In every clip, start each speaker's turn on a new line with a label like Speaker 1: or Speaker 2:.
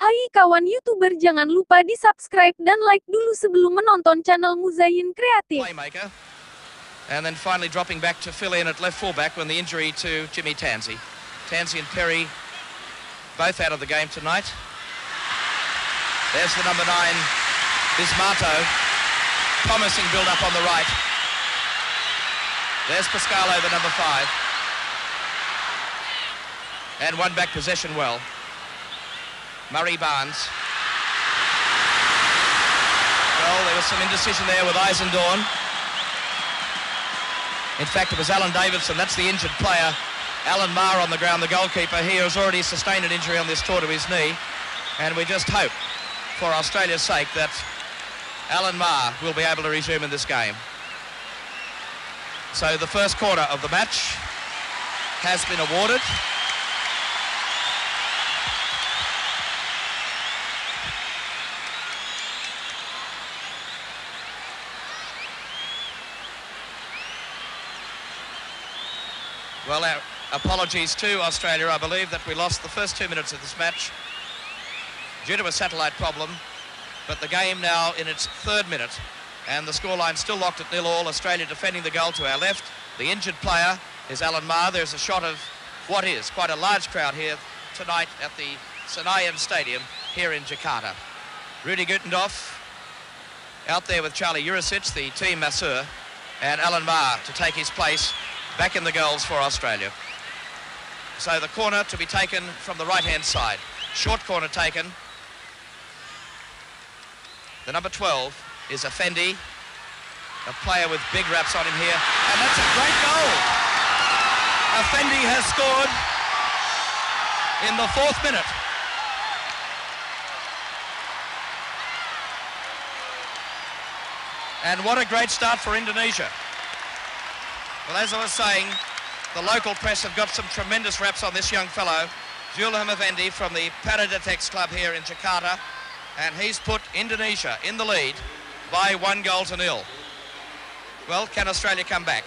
Speaker 1: Hai kawan YouTuber, jangan lupa di-subscribe dan like dulu sebelum menonton channel Muzayin Kreatif.
Speaker 2: Playmaker, and then finally dropping back to fill in at left fullback when the injury to Jimmy Tansey. Tansey and Perry both out of the game tonight. There's the number 9, Bismarto, promising build-up on the right. There's Pascalo, the number 5. And one back possession well. Murray Barnes. Well, there was some indecision there with Eisendorn. In fact, it was Alan Davidson, that's the injured player. Alan Maher on the ground, the goalkeeper. He has already sustained an injury on this tour to his knee. And we just hope, for Australia's sake, that Alan Maher will be able to resume in this game. So the first quarter of the match has been awarded. Well, our apologies to Australia. I believe that we lost the first 2 minutes of this match due to a satellite problem, but the game now in its third minute, and the scoreline still locked at 0-0. Australia defending the goal to our left. The injured player is Alan Maher. There's a shot of what is quite a large crowd here tonight at the Senayan Stadium here in Jakarta. Rudy Gutendorf out there with Charlie Jurisic, the team masseur, and Alan Maher to take his place back in the goals for Australia. So the corner to be taken from the right-hand side. Short corner taken. The number 12 is Effendi, a player with big raps on him here. And that's a great goal. Effendi has scored in the 4th minute. And what a great start for Indonesia. Well, as I was saying, the local press have got some tremendous raps on this young fellow, Julham Effendi from the Paradetex club here in Jakarta, and he's put Indonesia in the lead by 1-0. Well, can Australia come back?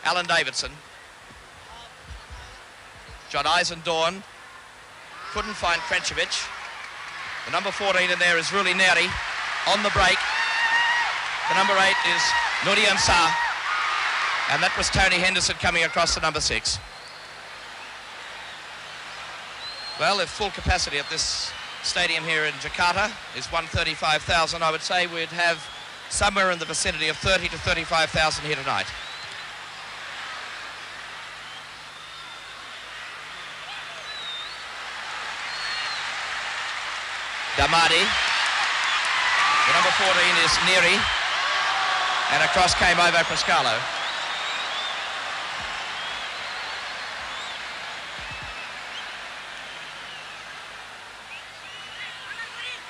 Speaker 2: Alan Davidson. John Eisendorn couldn't find Krenčević. The number 14 in there is Ruli Neri on the break. The number 8 is Nurian Sah. And that was Tony Henderson coming across the number 6. Well, if full capacity at this stadium here in Jakarta is 135,000, I would say we'd have somewhere in the vicinity of 30 to 35,000 here tonight. Damadi. The number 14 is Neri. And across came Ovo Pascalo.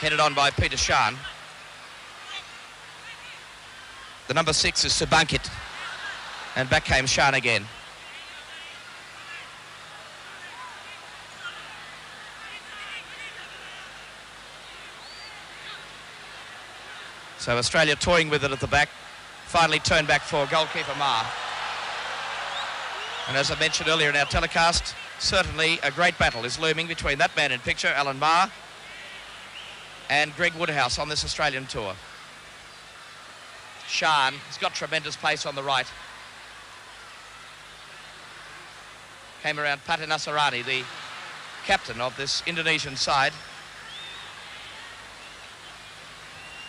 Speaker 2: Headed on by Peter Shan. The number 6 is Subankit. And back came Shan again. So Australia toying with it at the back. Finally turned back for goalkeeper Maher. And as I mentioned earlier in our telecast, certainly a great battle is looming between that man in picture, Alan Maher, and Greg Woodhouse on this Australian tour. Shan has got tremendous pace on the right. Came around Pate Nasarani, the captain of this Indonesian side.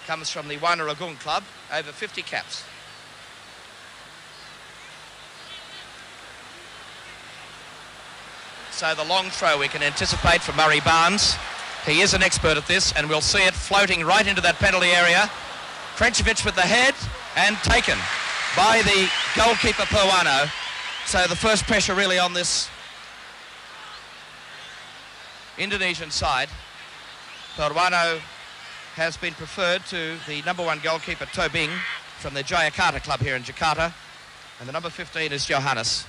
Speaker 2: Comes from the Wanaragung club, over 50 caps. So the long throw we can anticipate from Murray Barnes. He is an expert at this, and we'll see it floating right into that penalty area. Krenčević with the head, and taken by the goalkeeper Purwano. So the first pressure really on this Indonesian side. Purwano has been preferred to the number 1 goalkeeper Tobing from the Jayakarta club here in Jakarta. And the number 15 is Johannes.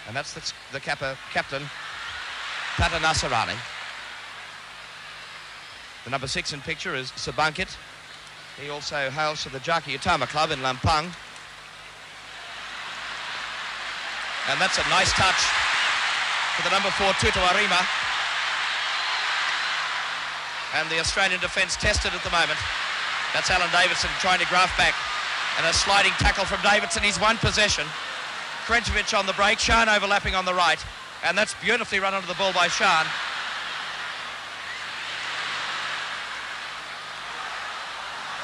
Speaker 2: And that's the captain, Pate Nasarani. The number 6 in picture is Subankit. He also hails from the Jaki Utama club in Lampang. And that's a nice touch for the number 4, Tutu Arima. And the Australian defence tested at the moment. That's Alan Davidson trying to graft back. And a sliding tackle from Davidson. He's won possession. Krenčević on the break. Shan overlapping on the right. And that's beautifully run onto the ball by Shan.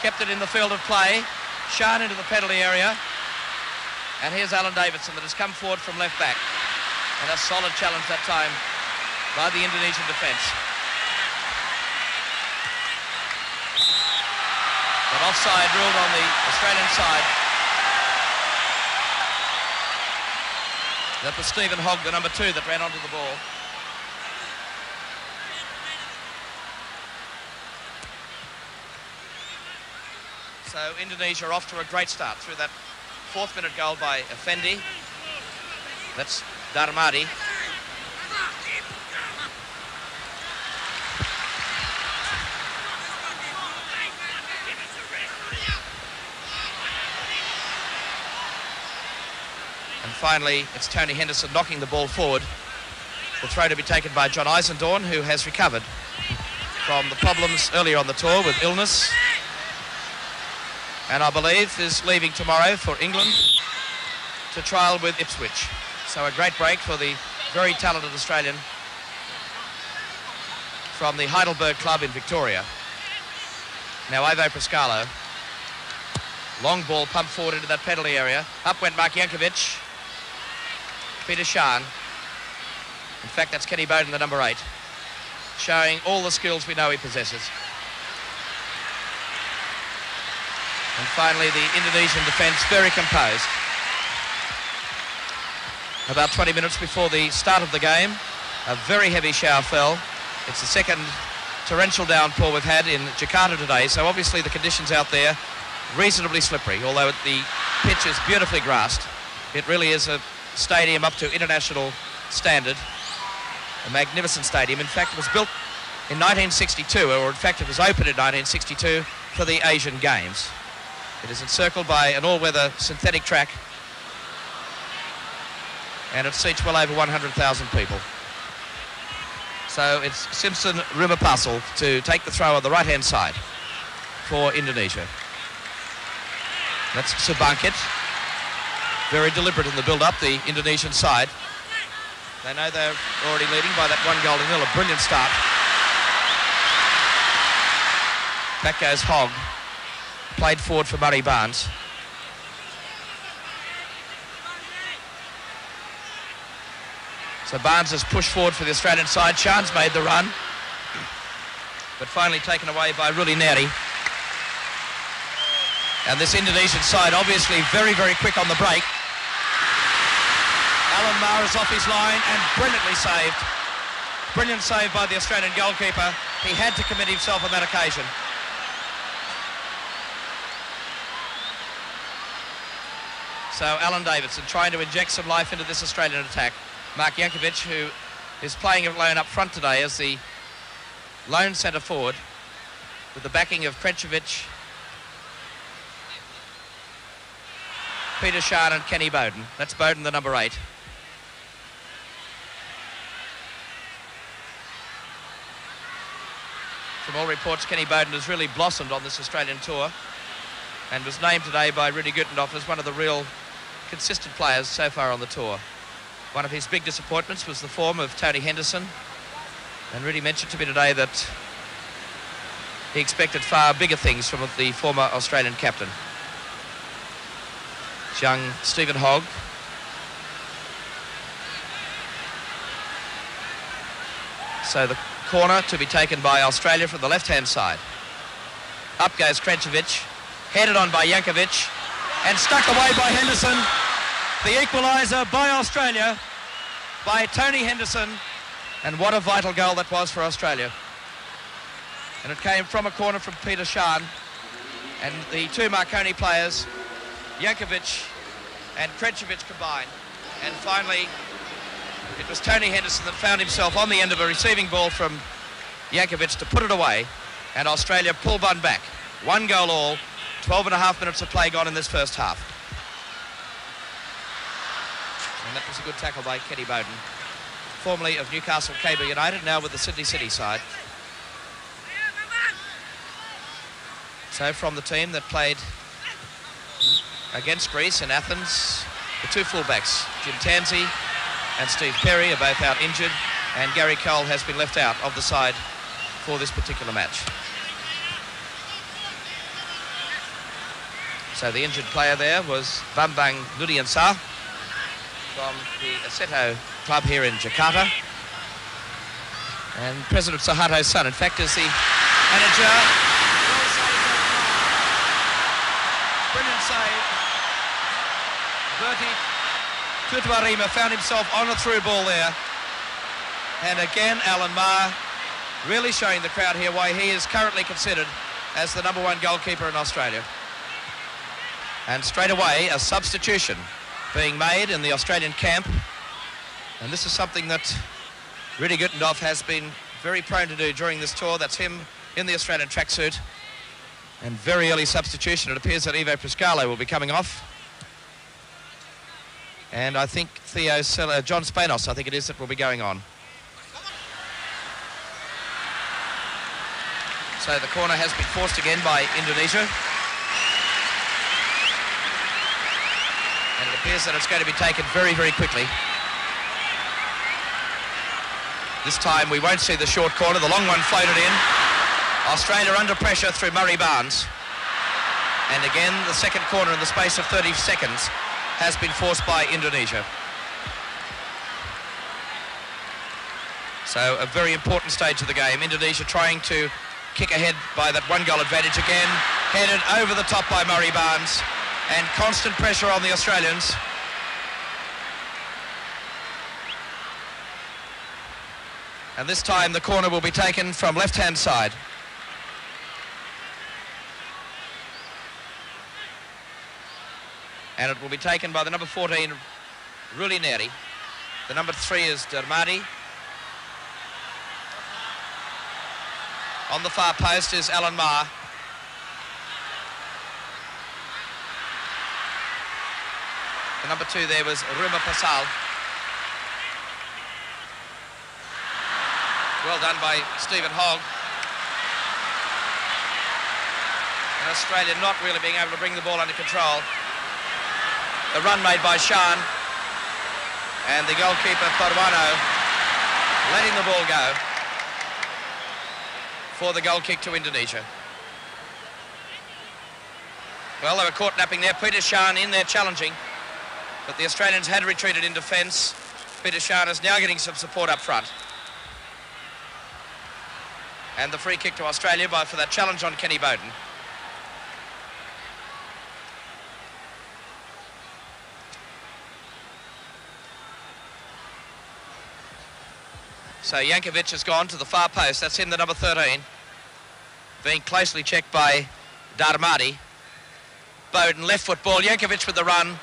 Speaker 2: Kept it in the field of play. Shan into the penalty area. And here's Alan Davidson that has come forward from left back. And a solid challenge that time by the Indonesian defence. But offside ruled on the Australian side. That was Stephen Hogg, the number 2, that ran onto the ball. So Indonesia off to a great start through that 4th minute goal by Effendi. That's Darmadi. And finally, it's Tony Henderson knocking the ball forward. The throw to be taken by John Eisendorn, who has recovered from the problems earlier on the tour with illness. And I believe is leaving tomorrow for England to trial with Ipswich. So a great break for the very talented Australian from the Heidelberg club in Victoria. Now Ivo Pascalo. Long ball pumped forward into that penalty area. Up went Mark Jankovic. Peter Shan. In fact, that's Kenny Bowden, the number 8, showing all the skills we know he possesses. And finally, the Indonesian defence very composed. About 20 minutes before the start of the game, a very heavy shower fell. It's the second torrential downpour we've had in Jakarta today, so obviously the conditions out there reasonably slippery, although the pitch is beautifully grassed. It really is a stadium up to international standard, a magnificent stadium. In fact, it was built in 1962, or in fact it was opened in 1962 for the Asian Games. It is encircled by an all-weather synthetic track, and it seats well over 100,000 people. So it's Simpson Rumapasel to take the throw on the right-hand side for Indonesia. That's Subangkit. Very deliberate in the build-up, the Indonesian side. They know they're already leading by that 1-0. A brilliant start. Back goes Hogg. Played forward for Murray Barnes. So Barnes has pushed forward for the Australian side. Shan's made the run, but finally taken away by Ruli Neri. And this Indonesian side obviously very, very quick on the break. Alan Mara's off his line and brilliantly saved. Brilliant save by the Australian goalkeeper. He had to commit himself on that occasion. So Alan Davidson trying to inject some life into this Australian attack. Mark Jankovic, who is playing alone up front today as the lone centre forward, with the backing of Krenčević, Peter Shan and Kenny Bowden. That's Bowden, the number 8. From all reports, Kenny Bowden has really blossomed on this Australian tour and was named today by Rudy Guttendorf as one of the real consistent players so far on the tour. One of his big disappointments was the form of Tony Henderson, and Rudy mentioned to me today that he expected far bigger things from the former Australian captain. It's young Stephen Hogg. So the corner to be taken by Australia from the left-hand side. Up goes Krenčević, headed on by Jankovic, and stuck away by Henderson. The equaliser by Australia, by Tony Henderson, and what a vital goal that was for Australia. And it came from a corner from Peter Shan, and the two Marconi players, Jankovic and Krenčević, combined. And finally, it was Tony Henderson that found himself on the end of a receiving ball from Jankovic to put it away, and Australia pulled one back. 1 goal all, 12.5 minutes of play gone in this first half. And that was a good tackle by Kenny Bowden, formerly of Newcastle Cable United, now with the Sydney City side. So from the team that played against Greece in Athens, the two fullbacks, Jim Tansey and Steve Perry, are both out injured, and Gary Cole has been left out of the side for this particular match. So the injured player there was Bambang Ludiansa from the Assetto club here in Jakarta. And President Suharto's son, in fact, is the manager. Brilliant save. Bertie Tutuarima found himself on a through ball there. And again, Alan Maher really showing the crowd here why he is currently considered as the #1 goalkeeper in Australia. And straight away, a substitution being made in the Australian camp. And this is something that Rudy Gutendorf has been very prone to do during this tour. That's him in the Australian tracksuit. And very early substitution. It appears that Ivo Priscalo will be coming off. And I think John Spanos, I think it is, that will be going on. So the corner has been forced again by Indonesia. And it appears that it's going to be taken very, very quickly. This time we won't see the short corner. The long one floated in. Australia under pressure through Murray Barnes. And again, the second corner in the space of 30 seconds has been forced by Indonesia. So a very important stage of the game. Indonesia trying to kick ahead by that 1-goal advantage again. Headed over the top by Murray Barnes. And constant pressure on the Australians. And this time the corner will be taken from left-hand side. And it will be taken by the number 14, Ruli Neri. The number 3 is Darmadi. On the far post is Alan Maher. The number 2 there was Ruma Pasal. Well done by Stephen Hogg. And Australia not really being able to bring the ball under control. The run made by Shan. And the goalkeeper, Purwano, letting the ball go for the goal kick to Indonesia. Well, they were caught napping there. Peter Shan in there challenging. But the Australians had retreated in defence. Peter Shan is now getting some support up front. And the free kick to Australia for that challenge on Kenny Bowden. So Jankovic has gone to the far post. That's him, the number 13. Being closely checked by Darmadi. Bowden, left foot ball. Jankovic with the run.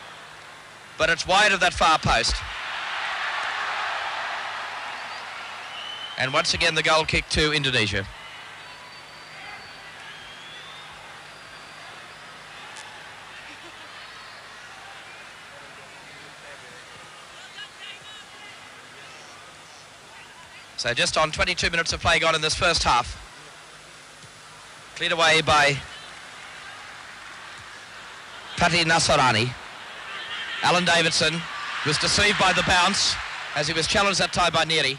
Speaker 2: But it's wide of that far post. And once again, the goal kick to Indonesia. So just on 22 minutes of play gone in this first half. Cleared away by Pati Nasarani. Alan Davidson was deceived by the bounce as he was challenged that time by Neri.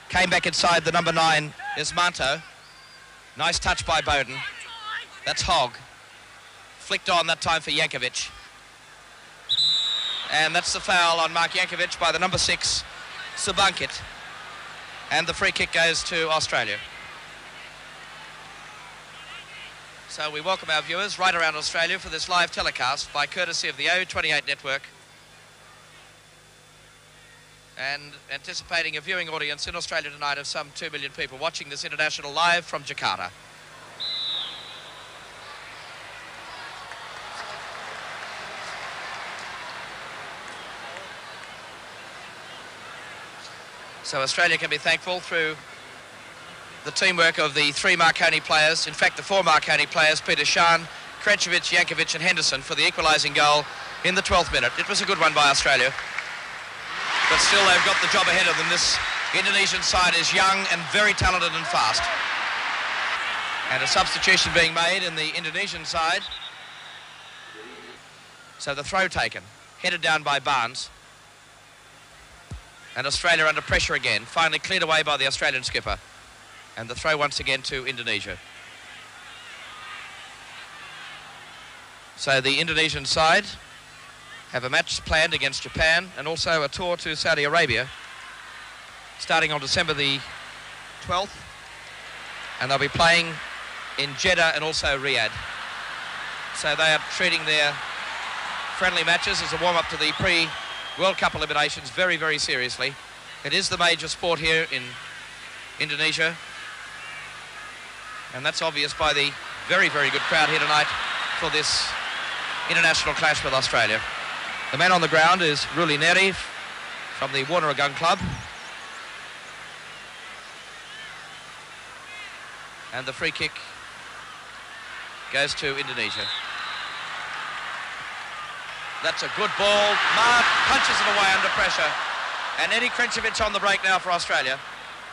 Speaker 2: Came back inside the number 9, Ismanto. Nice touch by Bowden. That's Hogg. Flicked on that time for Jankovic. And that's the foul on Mark Jankovic by the number 6, Subankit. And the free kick goes to Australia. So we welcome our viewers right around Australia for this live telecast by courtesy of the O28 network. And anticipating a viewing audience in Australia tonight of some 2 million people watching this international live from Jakarta. So Australia can be thankful through the teamwork of the 3 Marconi players, in fact the 4 Marconi players, Peter Shan, Kranjcevic, Jankovic and Henderson for the equalising goal in the 12th minute. It was a good one by Australia. But still they've got the job ahead of them. This Indonesian side is young and very talented and fast. And a substitution being made in the Indonesian side. So the throw taken, headed down by Barnes. And Australia under pressure again, finally cleared away by the Australian skipper. And the throw once again to Indonesia. So the Indonesian side have a match planned against Japan and also a tour to Saudi Arabia starting on December the 12th, and they'll be playing in Jeddah and also Riyadh. So they are treating their friendly matches as a warm-up to the pre-World Cup eliminations very, very seriously. It is the major sport here in Indonesia, and that's obvious by the very, very good crowd here tonight for this international clash with Australia. The man on the ground is Ruli Neri from the Warner Gun Club. And the free kick goes to Indonesia. That's a good ball. Maaf punches it away under pressure. And Eddie Krenčević on the break now for Australia.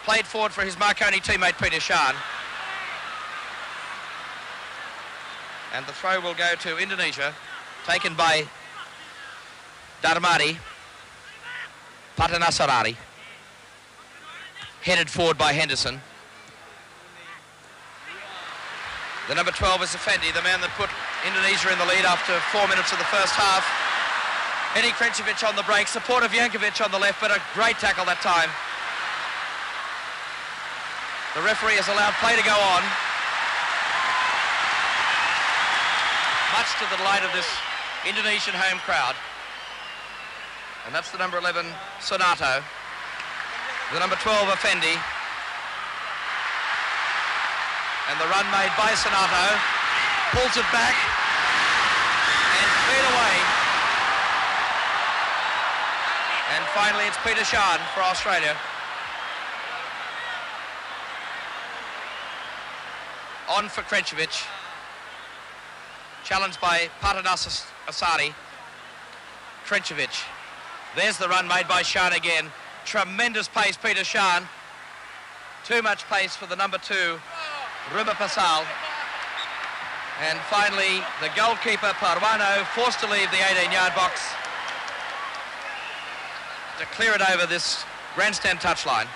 Speaker 2: Played forward for his Marconi teammate Peter Shan. And the throw will go to Indonesia, taken by Darmadi, Patanasarari, headed forward by Henderson. The number 12 is Effendi, the man that put Indonesia in the lead after 4 minutes of the first half. Eddie Krenčević on the break, support of Jankovic on the left, but a great tackle that time. The referee has allowed play to go on, much to the delight of this Indonesian home crowd. And that's the number 11, Sonato. The number 12, Effendi. And the run made by Sonato. Pulls it back. And cleared away. And finally it's Peter Shan for Australia. On for Krenčević. Challenged by Patanasarari. Krenčević. There's the run made by Shan again. Tremendous pace, Peter Shan. Too much pace for the number 2, Ruma Pasal. And finally, the goalkeeper, Parwano, forced to leave the 18-yard box to clear it over this grandstand touchline.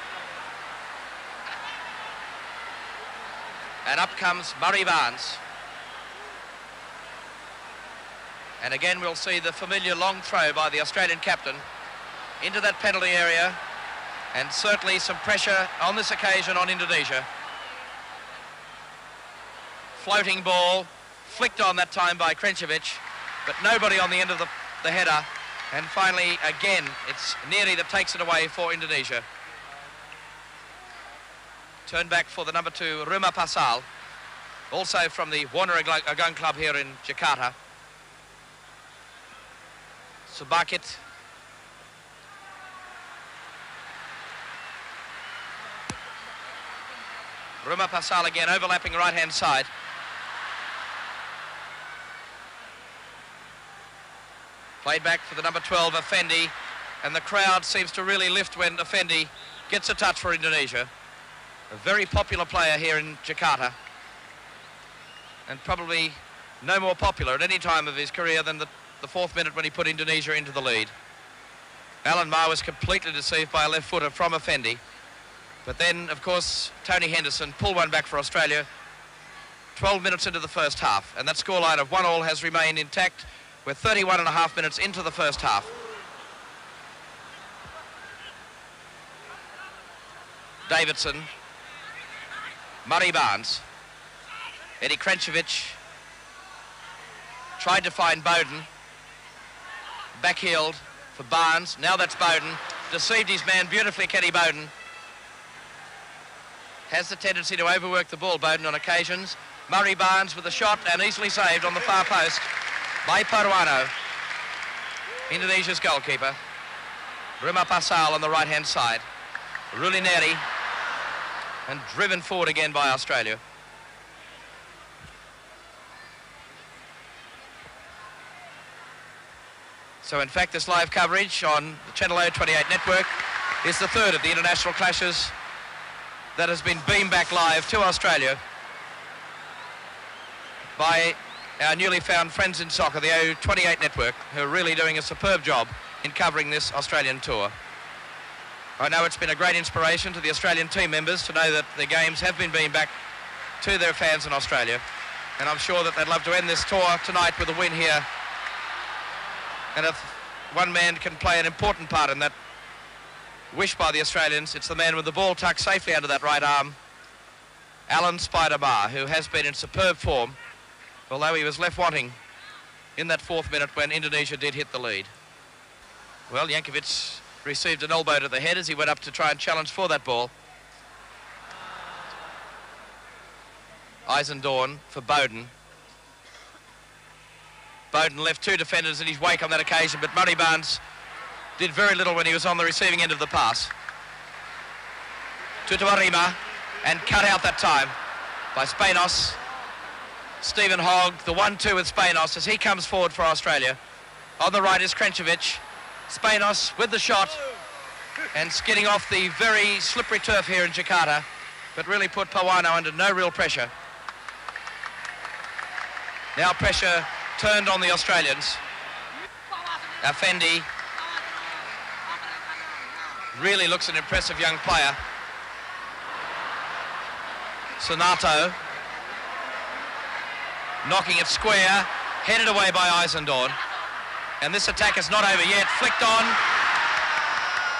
Speaker 2: And up comes Murray Barnes. And again, we'll see the familiar long throw by the Australian captain into that penalty area, and certainly some pressure on this occasion on Indonesia. Floating ball, flicked on that time by Krenčević, but nobody on the end of the header. And finally, again, it's Neri that takes it away for Indonesia. Turn back for the number 2, Ruma Pasal, also from the Warner Gun Club here in Jakarta. Subakit. Ruma Pasal again, overlapping right-hand side. Played back for the number 12, Effendi, and the crowd seems to really lift when Effendi gets a touch for Indonesia. A very popular player here in Jakarta, and probably no more popular at any time of his career than the 4th minute when he put Indonesia into the lead. Alan Maher was completely deceived by a left footer from Effendi. But then, of course, Tony Henderson pulled one back for Australia 12 minutes into the first half. And that scoreline of 1-1 has remained intact. We're 31.5 minutes into the first half. Davidson. Murray Barnes. Eddie Krenčević tried to find Bowden. Backheeled for Barnes. Now that's Bowden. Deceived his man beautifully, Kenny Bowden. Has the tendency to overwork the ball, Bowden, on occasions. Murray Barnes with a shot and easily saved on the far post by Parwano, Indonesia's goalkeeper. Ruma Pasal on the right-hand side. Ruli Neri, and driven forward again by Australia. So in fact, this live coverage on the Channel O 28 network is the 3rd of the international clashes that has been beamed back live to Australia by our newly found friends in soccer, the O28 network, who are really doing a superb job in covering this Australian tour. I know it's been a great inspiration to the Australian team members to know that the games have been beamed back to their fans in Australia, and I'm sure that they'd love to end this tour tonight with a win here. And if one man can play an important part in that wish by the Australians, it's the man with the ball tucked safely under that right arm, Alan Spider Maaf, who has been in superb form, although he was left wanting in that 4th minute when Indonesia did hit the lead. Well, Jankovic received an elbow to the head as he went up to try and challenge for that ball. Eisendorn for Bowden. Bowden left 2 defenders in his wake on that occasion, but Murray Barnes did very little when he was on the receiving end of the pass. Tutuarima, and cut out that time by Spanos. Stephen Hogg, the 1-2 with Spanos as he comes forward for Australia. On the right is Krenkovic. Spanos with the shot and skidding off the very slippery turf here in Jakarta, but really put Pawano under no real pressure. Now pressure turned on the Australians. Effendi really looks an impressive young player. Sonato knocking it square, headed away by Eisendorn. And this attack is not over yet. Flicked on.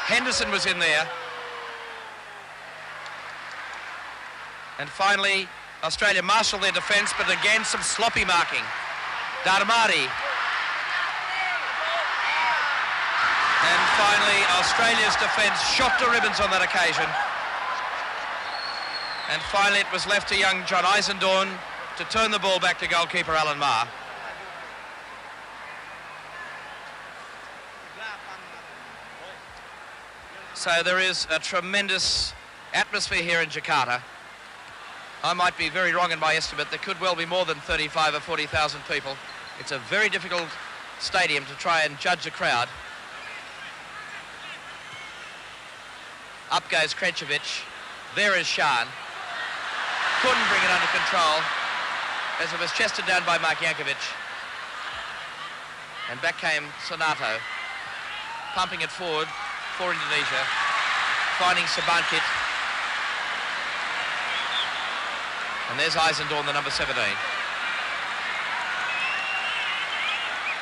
Speaker 2: Henderson was in there. And finally, Australia marshalled their defence, but again some sloppy marking. Darmari. And finally, Australia's defence shot to ribbons on that occasion. And finally, it was left to young John Eisendorn to turn the ball back to goalkeeper Alan Maaf. So there is a tremendous atmosphere here in Jakarta. I might be very wrong in my estimate. There could well be more than 35 or 40,000 people. It's a very difficult stadium to try and judge a crowd. Up goes Krenkovic. There is Shan. Couldn't bring it under control as it was chested down by Mark Jankovic. And back came Sonato, pumping it forward for Indonesia, finding Sabankit. And there's Eisendorn, the number 17.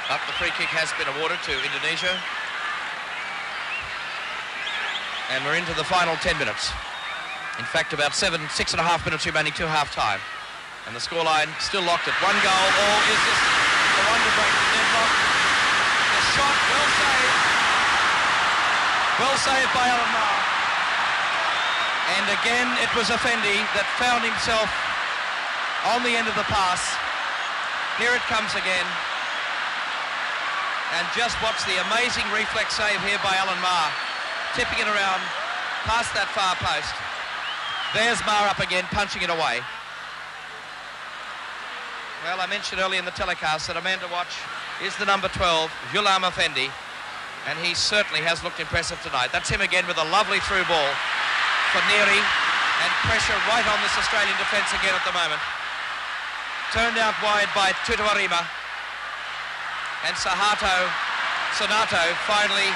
Speaker 2: But the free kick has been awarded to Indonesia. And we're into the final 10 minutes. In fact, about 6.5 minutes remaining to half-time. And the scoreline still locked at 1 goal. Or is this the one to break the deadlock? The shot, well saved. Well saved by Alan Maaf. And again, it was Effendi that found himself on the end of the pass. Here it comes again. And just watch the amazing reflex save here by Alan Maaf, tipping it around past that far post. There's Maaf up again, punching it away. Well, I mentioned earlier in the telecast that a man to watch is the number 12, Gulam Effendi, and he certainly has looked impressive tonight. That's him again with a lovely through ball for Neri, and pressure right on this Australian defence again at the moment. Turned out wide by Tutuarima, and Sonato finally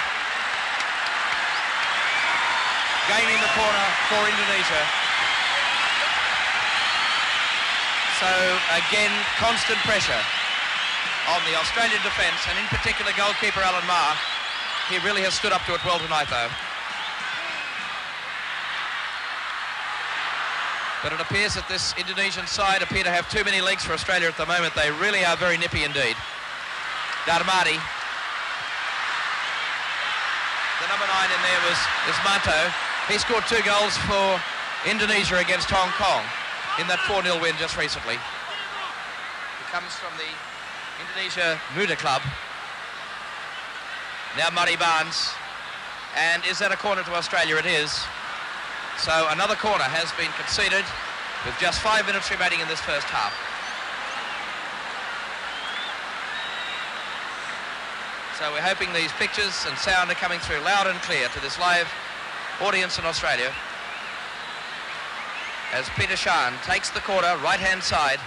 Speaker 2: gaining the corner for Indonesia. So again, constant pressure on the Australian defence, and in particular goalkeeper Alan Maaf. He really has stood up to it well tonight though. But it appears that this Indonesian side appear to have too many legs for Australia at the moment. They really are very nippy indeed. Darmari. The number 9 in there was Ismanto. He scored 2 goals for Indonesia against Hong Kong in that 4-0 win just recently. He comes from the Indonesia Muda Club. Now Murray Barnes. And is that a corner to Australia? It is. So another corner has been conceded with just 5 minutes remaining in this first half. So we're hoping these pictures and sound are coming through loud and clear to this live audience in Australia. As Peter Shan takes the corner, right-hand side,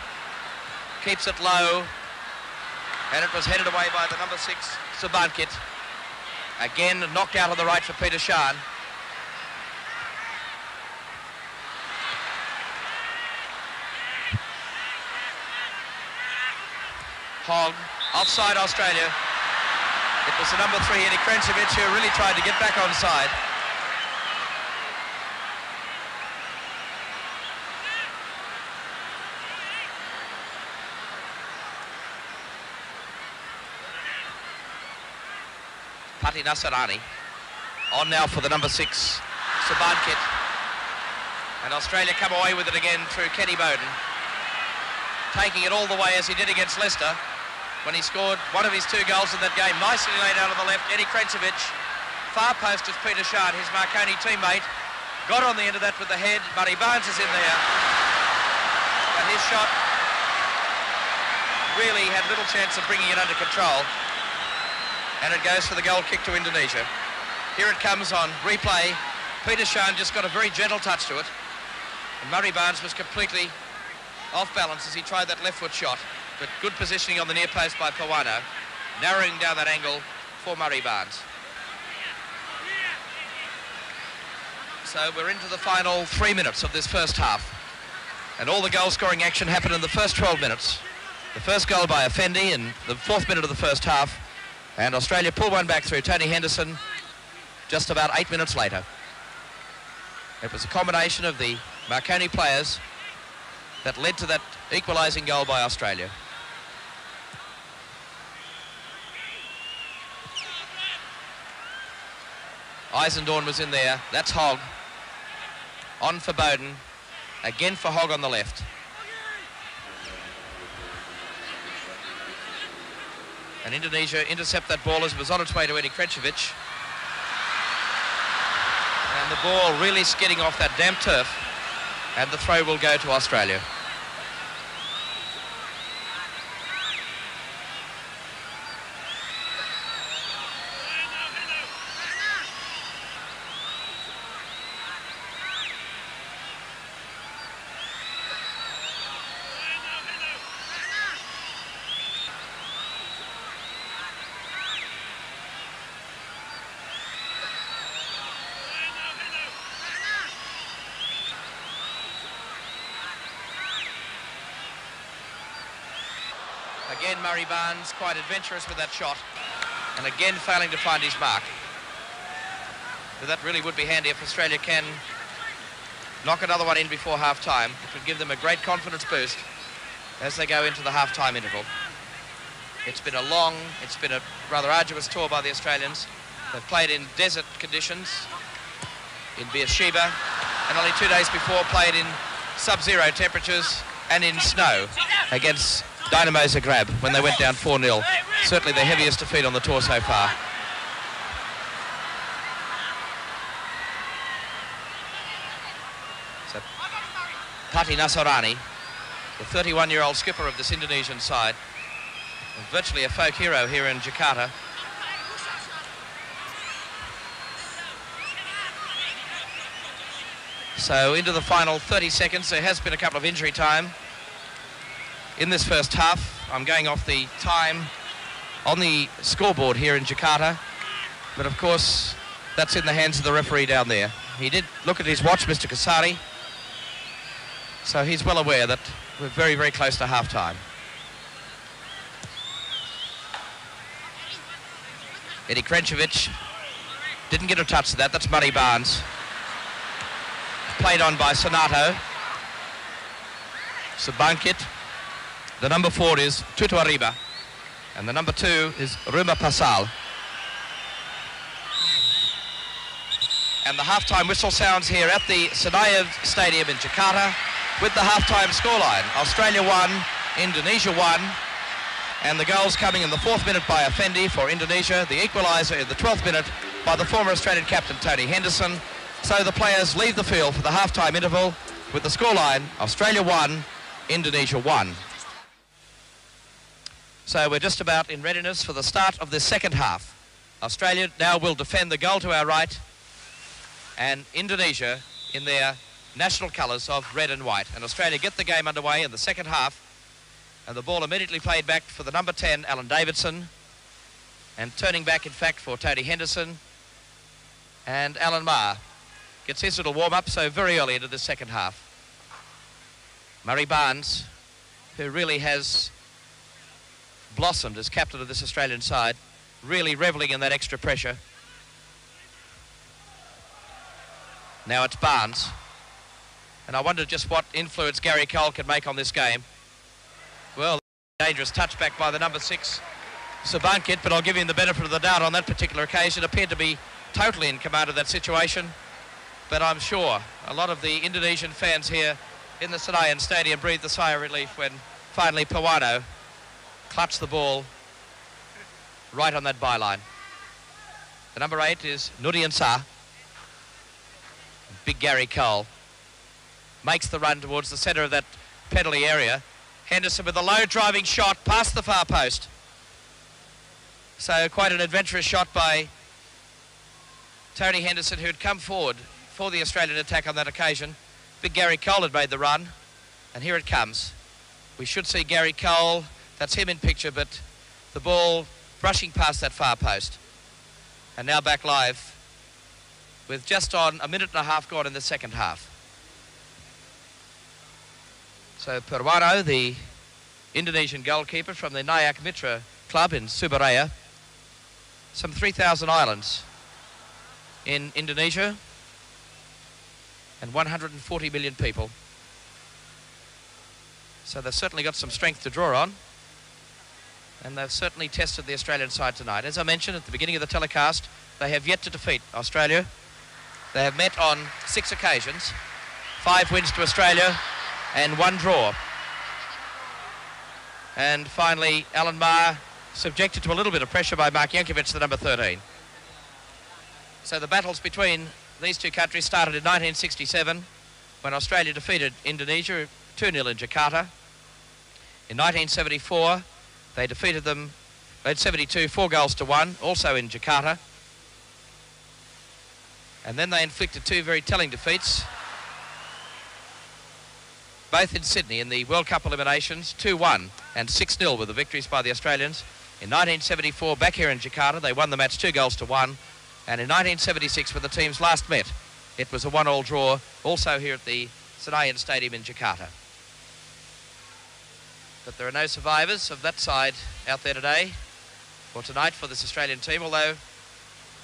Speaker 2: keeps it low, and it was headed away by the number 6, Sabankit. Again, knocked out on the right for Peter Shan. Hogg, offside Australia. It was the number 3, Eddie Krencevic, who really tried to get back onside. Pati Nasarani on now for the number 6, Sabankit. And Australia come away with it again through Kenny Bowden, taking it all the way as he did against Leicester when he scored one of his 2 goals in that game. Nicely laid out on the left, Eddie Krencevic. Far post is Peter Shan, his Marconi teammate. Got on the end of that with the head. Murray Barnes is in there. But his shot really had little chance of bringing it under control. And it goes for the goal kick to Indonesia. Here it comes on replay. Peter Shan just got a very gentle touch to it. And Murray Barnes was completely off balance as he tried that left foot shot. But good positioning on the near post by Pawano, narrowing down that angle for Murray Barnes. So we're into the final 3 minutes of this first half. And all the goal scoring action happened in the first 12 minutes. The first goal by Effendi in the 4th minute of the first half. And Australia pull one back through Tony Henderson just about 8 minutes later. It was a combination of the Marconi players that led to that equalising goal by Australia. Eisendorn was in there. That's Hogg. On for Bowden. Again for Hogg on the left. And Indonesia intercept that ball as it was on its way to Eddie Krencevic. And the ball really skidding off that damp turf. And the throw will go to Australia. Again, Murray Barnes quite adventurous with that shot, and again failing to find his mark. But that really would be handy if Australia can knock another one in before half-time. It would give them a great confidence boost as they go into the half-time interval. It's been a rather arduous tour by the Australians. They've played in desert conditions in Beersheba, and only 2 days before played in sub-zero temperatures and in snow against Dynamo Zagreb when they went down 4-0. Certainly the heaviest defeat on the tour so far. So Pati Nasarani, the 31-year-old skipper of this Indonesian side, and virtually a folk hero here in Jakarta. So into the final 30 seconds. There has been a couple of injury time in this first half. I'm going off the time on the scoreboard here in Jakarta, but of course that's in the hands of the referee down there. He did look at his watch, Mr. Kasari, so he's well aware that we're very, very close to half-time. Eddie Krencevic didn't get a touch to that. That's Murray Barnes. Played on by Sonato. Sabankit. The number 4 is Tutu Arriba. And the number 2 is Ruma Pasal. And the half-time whistle sounds here at the Senayan Stadium in Jakarta with the half-time scoreline. Australia 1, Indonesia 1. And the goals coming in the 4th minute by Effendi for Indonesia. The equaliser in the 12th minute by the former Australian captain Tony Henderson. So the players leave the field for the half-time interval with the scoreline Australia 1, Indonesia 1. So we're just about in readiness for the start of the second half. Australia now will defend the goal to our right, and Indonesia in their national colours of red and white. And Australia get the game underway in the second half And the ball immediately played back for the number 10, Alan Davidson. And turning back, in fact, for Tony Henderson. And Alan Maaf gets his little warm-up, so very early into the second half. Murray Barnes, who really has blossomed as captain of this Australian side, really revelling in that extra pressure. Now it's Barnes. And I wonder just what influence Gary Cole can make on this game. Well, dangerous touchback by the number 6, Sabankit, but I'll give him the benefit of the doubt on that particular occasion. Appeared to be totally in command of that situation. But I'm sure a lot of the Indonesian fans here in the Senayan Stadium breathed a sigh of relief when finally Purwano clutched the ball right on that byline. The number 8 is Nudian Sa. Big Gary Cole makes the run towards the centre of that penalty area. Henderson with a low driving shot past the far post. So quite an adventurous shot by Tony Henderson, who had come forward for the Australian attack on that occasion. Big Gary Cole had made the run, and here it comes. We should see Gary Cole, that's him in picture, but the ball brushing past that far post. And now back live with just on a minute and a half gone in the second half. So Purwano, the Indonesian goalkeeper from the Nayak Mitra club in Surabaya. Some 3,000 islands in Indonesia and 140 million people. So they've certainly got some strength to draw on, and they've certainly tested the Australian side tonight. As I mentioned at the beginning of the telecast, they have yet to defeat Australia. They have met on 6 occasions, 5 wins to Australia and 1 draw. And finally, Alan Maaf subjected to a little bit of pressure by Mark Yankovic, the number 13. So the battles between these two countries started in 1967 when Australia defeated Indonesia 2-0 in Jakarta. In 1974, they defeated them, at 72, 4-1, also in Jakarta. And then they inflicted 2 very telling defeats, both in Sydney in the World Cup eliminations. 2-1 and 6-0 were the victories by the Australians. In 1974, back here in Jakarta, they won the match 2-1. And in 1976, when the teams last met, it was a 1-1 draw, also here at the Senayan Stadium in Jakarta. But there are no survivors of that side out there today, or tonight, for this Australian team, although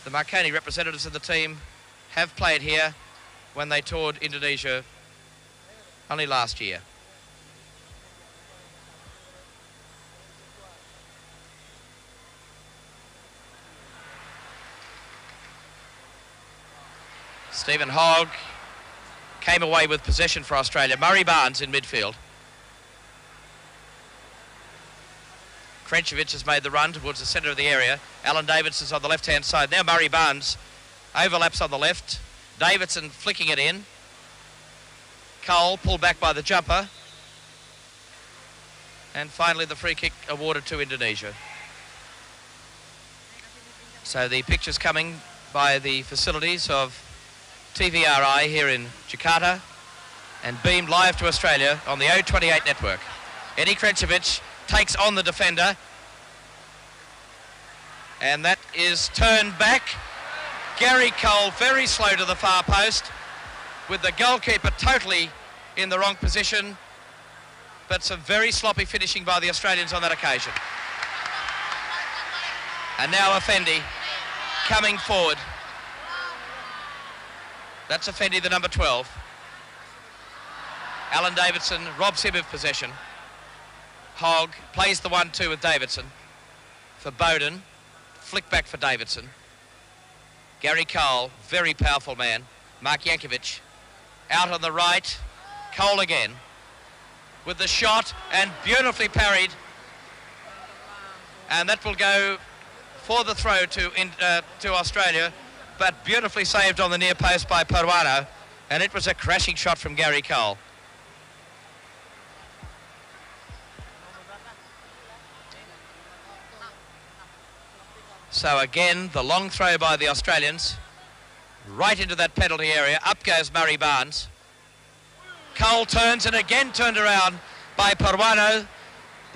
Speaker 2: the Marconi representatives of the team have played here when they toured Indonesia only last year. Stephen Hogg came away with possession for Australia. Murray Barnes in midfield. Krencevic has made the run towards the centre of the area. Alan Davidson's on the left-hand side. Now Murray Barnes overlaps on the left. Davidson flicking it in. Cole pulled back by the jumper. And finally the free kick awarded to Indonesia. So the pictures coming by the facilities of TVRI here in Jakarta and beamed live to Australia on the O28 network. Eddie Krencevic takes on the defender, and that is turned back. Gary Cole very slow to the far post with the goalkeeper totally in the wrong position, but some very sloppy finishing by the Australians on that occasion. And now Effendi coming forward. That's Effendi, the number 12. Alan Davidson robs him of possession. Hogg plays the 1-2 with Davidson for Bowden. Flick back for Davidson. Gary Cole, very powerful man. Mark Yankovic out on the right. Cole again with the shot and beautifully parried. And that will go for the throw to Australia, but beautifully saved on the near post by Purwano, and it was a crashing shot from Gary Cole. So again, the long throw by the Australians, right into that penalty area. Up goes Murray Barnes. Cole turns and again turned around by Purwano.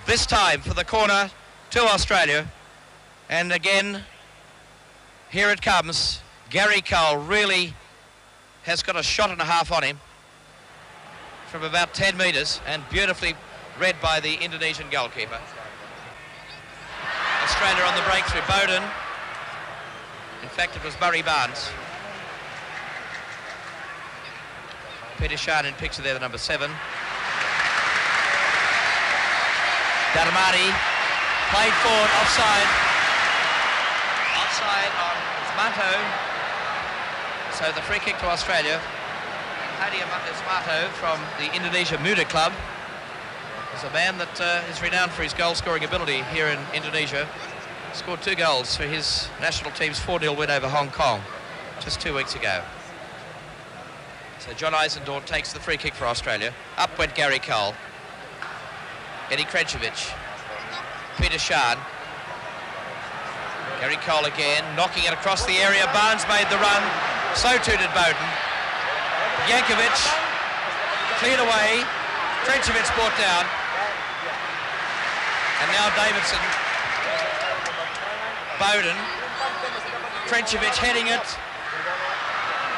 Speaker 2: This time for the corner to Australia. And again, here it comes. Gary Cole really has got a shot and a half on him from about 10 metres, and beautifully read by the Indonesian goalkeeper. Australia on the break through Bowden. In fact, it was Murray Barnes. Peter Sharnin picks it there, the number 7. Darmadi played forward, offside. Offside on Ismato. So the free kick to Australia. Hadi Ismato from the Indonesia Muda Club is a man that is renowned for his goal-scoring ability here in Indonesia. Scored 2 goals for his national team's 4-0 win over Hong Kong just 2 weeks ago. So John Eisendorf takes the free kick for Australia. Up went Gary Cole. Eddie Krenčević. Peter Sharn. Gary Cole again, knocking it across the area. Barnes made the run. So too did Bowden. Jankovic cleared away. Krenčević brought down. And now Davidson. Bowden. Krenčević heading it.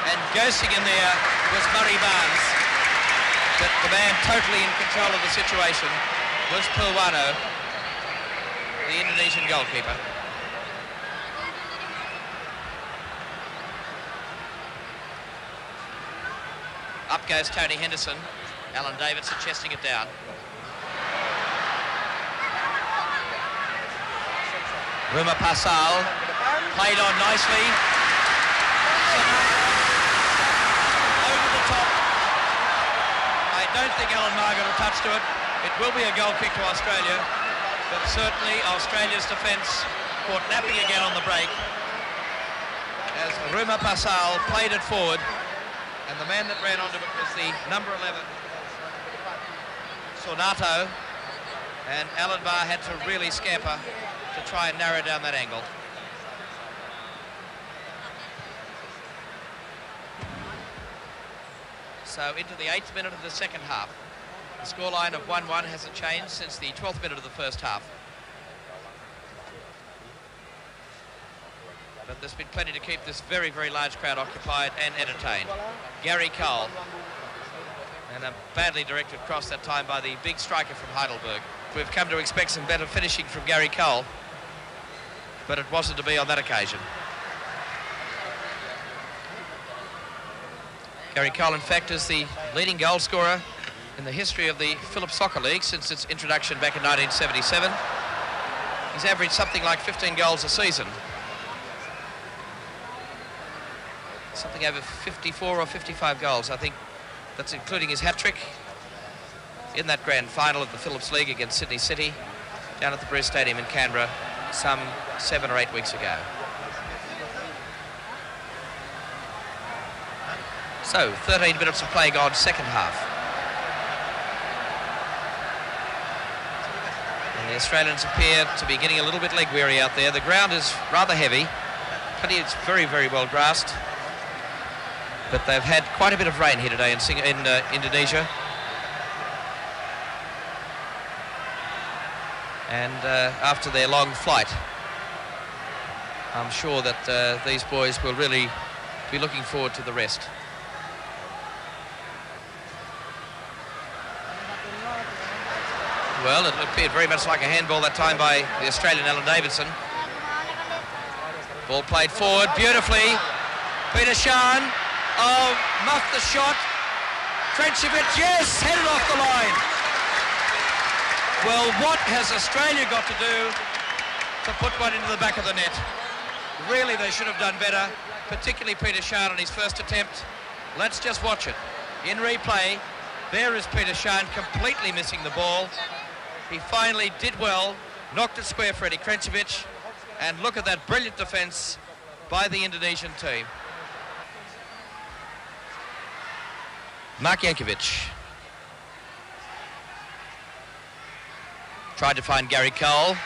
Speaker 2: And ghosting in there was Murray Barnes. But the man totally in control of the situation was Purwano, the Indonesian goalkeeper. Up goes Tony Henderson. Alan Davidson chesting it down. Ruma Pasal played on nicely. Over the top. I don't think Alan Margaret will touch to it. It will be a goal kick to Australia, but certainly Australia's defence caught napping again on the break as Ruma Pasal played it forward, and the man that ran onto it was the number 11, Sonato, and Alan Barr had to really scamper to try and narrow down that angle. So into the 8th minute of the second half. The scoreline of 1-1 hasn't changed since the 12th minute of the first half. But there's been plenty to keep this very, very large crowd occupied and entertained. Gary Cole. And a badly directed cross that time by the big striker from Heidelberg. We've come to expect some better finishing from Gary Cole, but it wasn't to be on that occasion. Gary Cole, in fact, is the leading goal scorer in the history of the Phillips Soccer League since its introduction back in 1977. He's averaged something like 15 goals a season. Something over 54 or 55 goals. I think that's including his hat-trick in that grand final of the Phillips League against Sydney City down at the Bruce Stadium in Canberra some 7 or 8 weeks ago. So, 13 minutes of play gone, second half. And the Australians appear to be getting a little bit leg weary out there. The ground is rather heavy. It's very, very well grassed. But they've had quite a bit of rain here today in Indonesia. And after their long flight, I'm sure that these boys will really be looking forward to the rest. Well, it appeared very much like a handball that time by the Australian Alan Davidson. Ball played forward beautifully. Peter Sharn. Oh, muffed the shot. Krenčević, yes, headed off the line. Well, what has Australia got to do to put one into the back of the net? Really, they should have done better, particularly Peter Sharn on his first attempt. Let's just watch it. In replay, there is Peter Sharn completely missing the ball. He finally did well, knocked it square for Eddie Krenčević, and look at that brilliant defence by the Indonesian team. Mark Jankovic tried to find Gary Cole.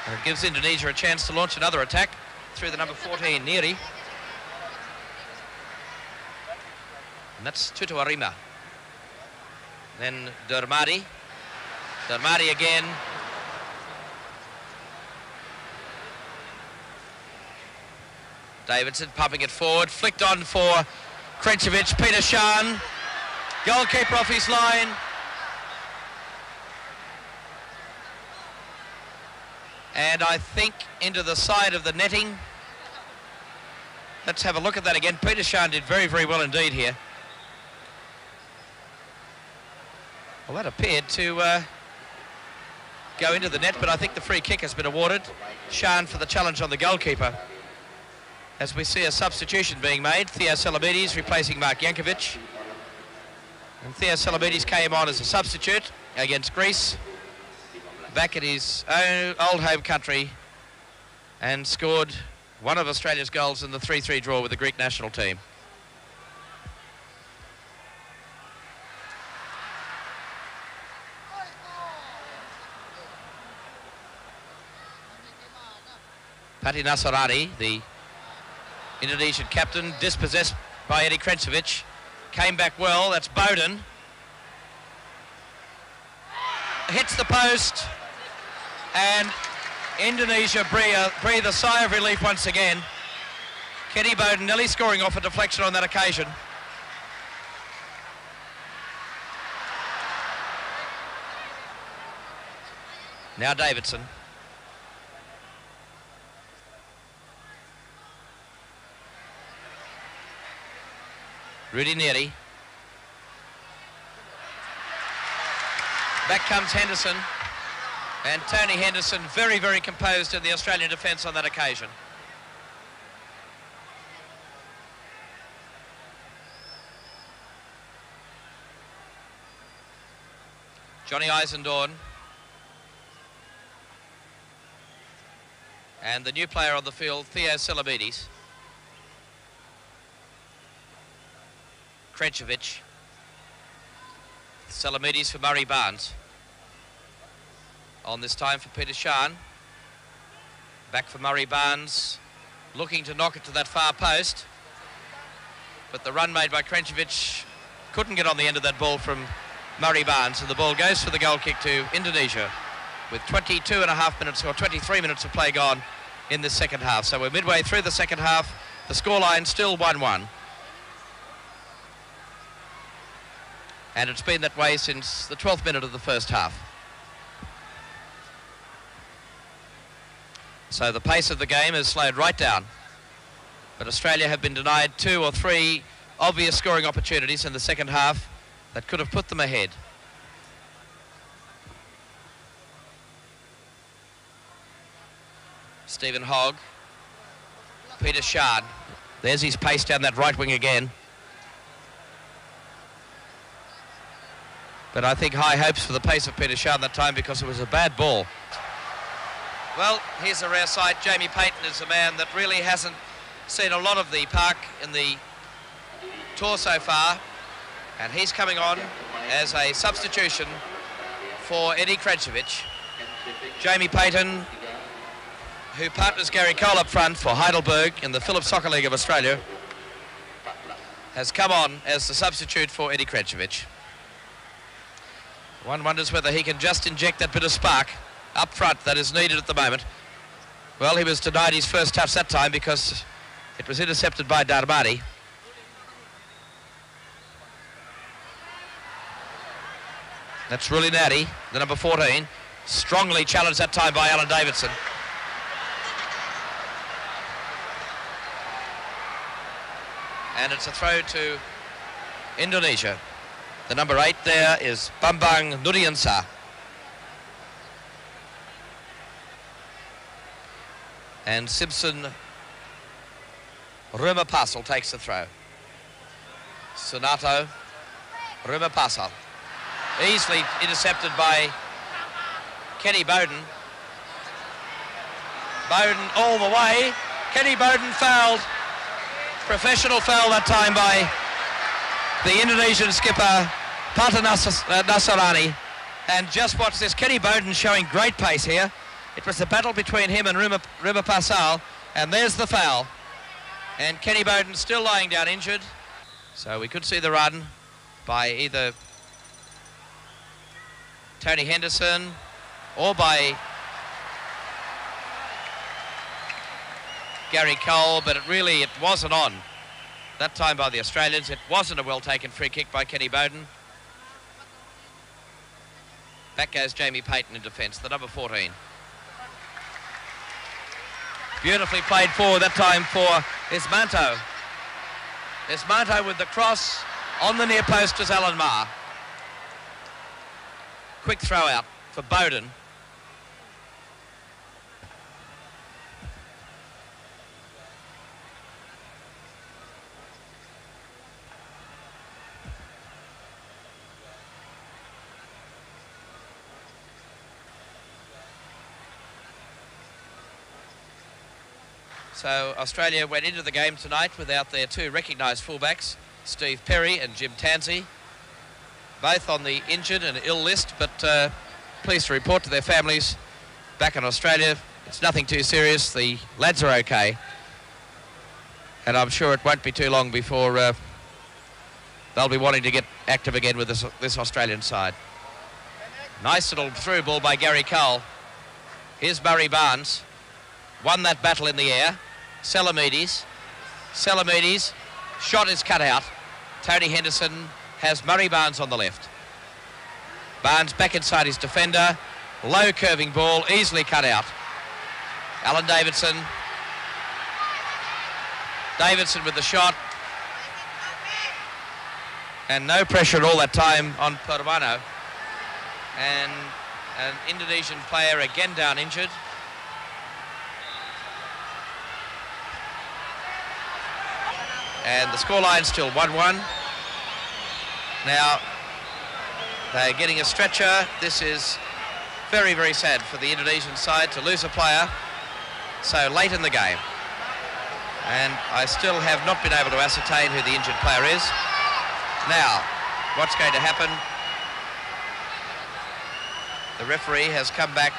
Speaker 2: And it gives Indonesia a chance to launch another attack through the number 14, Neri. And that's Tutu Arima. Then Darmadi. Jamanya again. Davidson pumping it forward, flicked on for Krenčević. Peter Shan, goalkeeper off his line. And I think into the side of the netting. Let's have a look at that again. Peter Shan did very, very well indeed here. Well, that appeared to go into the net, but I think the free kick has been awarded. Shan for the challenge on the goalkeeper. As we see a substitution being made, Theo Salamides replacing Mark Jankovic. And Theo Salamides came on as a substitute against Greece, back at his own old home country, and scored one of Australia's goals in the 3-3 draw with the Greek national team. Pati Nasarani, the Indonesian captain, dispossessed by Eddie Krenčević, came back well. That's Bowden. Hits the post, and Indonesia breathe a sigh of relief once again. Kenny Bowden nearly scoring off a deflection on that occasion. Now Davidson. Rudy Neri. Back comes Henderson. And Tony Henderson very, very composed in the Australian defence on that occasion. Johnny Eisendorn. And the new player on the field, Theo Salamides. Krenčević. Salamides for Murray Barnes. On this time for Peter Shan. Back for Murray Barnes, looking to knock it to that far post. But the run made by Krenčević couldn't get on the end of that ball from Murray Barnes, and the ball goes for the goal kick to Indonesia with 22.5 minutes or 23 minutes of play gone in this second half. So we're midway through the second half. The scoreline still 1-1. And it's been that way since the 12th minute of the first half. So the pace of the game has slowed right down. But Australia have been denied 2 or 3 obvious scoring opportunities in the second half that could have put them ahead. Stephen Hogg. Peter Shan. There's his pace down that right wing again. But I think high hopes for the pace of Peter Shan that time because it was a bad ball. Well, here's a rare sight. Jamie Payton is a man that really hasn't seen a lot of the park in the tour so far. And he's coming on as a substitution for Eddie Krenčević. Jamie Payton, who partners Gary Cole up front for Heidelberg in the Phillips Soccer League of Australia, has come on as the substitute for Eddie Krenčević. One wonders whether he can just inject that bit of spark up front that is needed at the moment. Well, he was denied his first touch that time because it was intercepted by Darmani. That's Ruli Natty, the number 14. Strongly challenged that time by Alan Davidson. And it's a throw to Indonesia. The number 8 there is Bambang Nuriansa. And Simpson Rumapasal takes the throw. Sonato Rumapasal. Easily intercepted by Kenny Bowden. Bowden all the way. Kenny Bowden fouled. Professional foul that time by the Indonesian skipper Pata Nasarani. And just watch this, Kenny Bowden showing great pace here. It was a battle between him and Rumapasal, and there's the foul. And Kenny Bowden still lying down injured. So we could see the run by either Tony Henderson, or by Gary Cole, but it wasn't on that time by the Australians. It wasn't a well-taken free kick by Kenny Bowden. Back goes Jamie Payton in defence, the number 14. Beautifully played forward that time for Ismanto. Ismanto with the cross on the near post as Alan Maaf. Quick throw out for Bowden. So Australia went into the game tonight without their two recognised fullbacks, Steve Perry and Jim Tansey, both on the injured and ill list, but pleased to report to their families back in Australia, it's nothing too serious. The lads are okay, and I'm sure it won't be too long before they'll be wanting to get active again with this Australian side. Nice little through ball by Gary Cole. Here's Murray Barnes, won that battle in the air. Salamides, shot is cut out. Tony Henderson has Murray Barnes on the left. Barnes back inside his defender. Low curving ball, easily cut out. Alan Davidson. Davidson with the shot. And no pressure at all that time on Purwano. And an Indonesian player again down injured. And the scoreline still 1-1. Now, they're getting a stretcher. This is very, very sad for the Indonesian side to lose a player so late in the game. And I still have not been able to ascertain who the injured player is. Now, what's going to happen? The referee has come back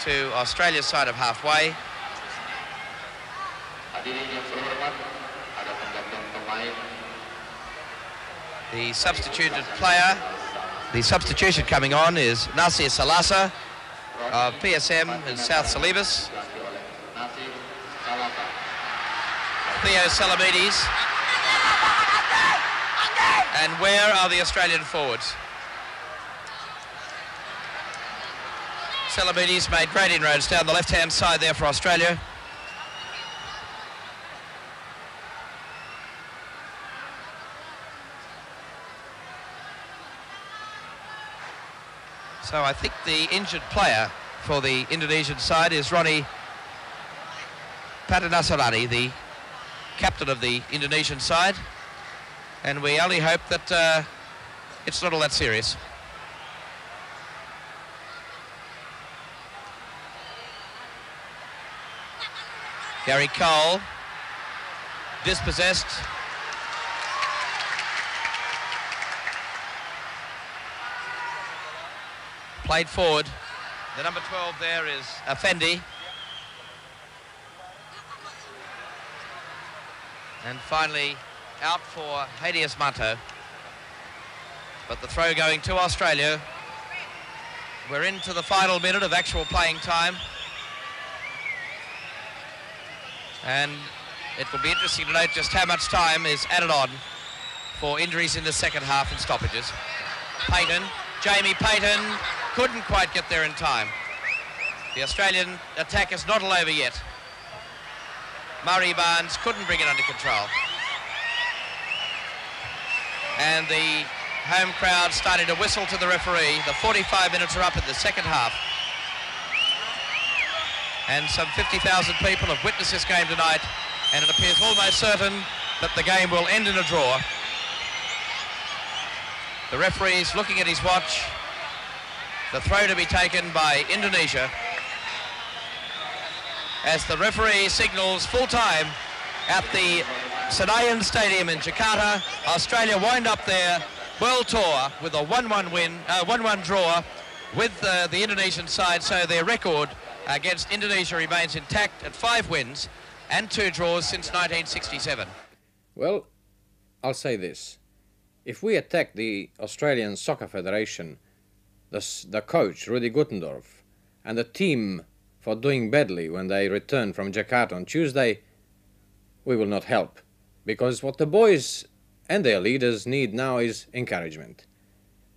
Speaker 2: to Australia's side of halfway. The substituted player, the substitution coming on is Nasir Salasa of PSM in South Celebes. Theo Salamides. And where are the Australian forwards? Salamides made great inroads down the left-hand side there for Australia. So I think the injured player for the Indonesian side is Ronnie Padanasarani, the captain of the Indonesian side. And we only hope that it's not all that serious. Gary Cole, dispossessed. Played forward. The number 12 there is Effendi. And finally out for Hadi Ismanto. But the throw going to Australia. We're into the final minute of actual playing time. And it will be interesting to note just how much time is added on for injuries in the second half and stoppages. Payton, Jamie Payton, couldn't quite get there in time. The Australian attack is not all over yet. Murray Barnes couldn't bring it under control. And the home crowd started to whistle to the referee. The 45 minutes are up in the second half. And some 50,000 people have witnessed this game tonight, and it appears almost certain that the game will end in a draw. The referee's looking at his watch. The throw to be taken by Indonesia as the referee signals full time at the Senayan Stadium in Jakarta. Australia wind up their world tour with a 1-1 win, 1-1 draw with the Indonesian side, so their record against Indonesia remains intact at 5 wins and 2 draws since 1967.
Speaker 3: Well, I'll say this. If we attack the Australian Soccer Federation the coach, Rudi Gutendorf, and the team for doing badly when they return from Jakarta on Tuesday, we will not help. Because what the boys and their leaders need now is encouragement.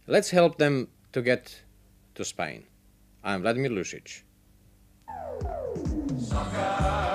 Speaker 3: Let's help them to get to Spain. I'm Vladimir Lucic.
Speaker 4: Soccer.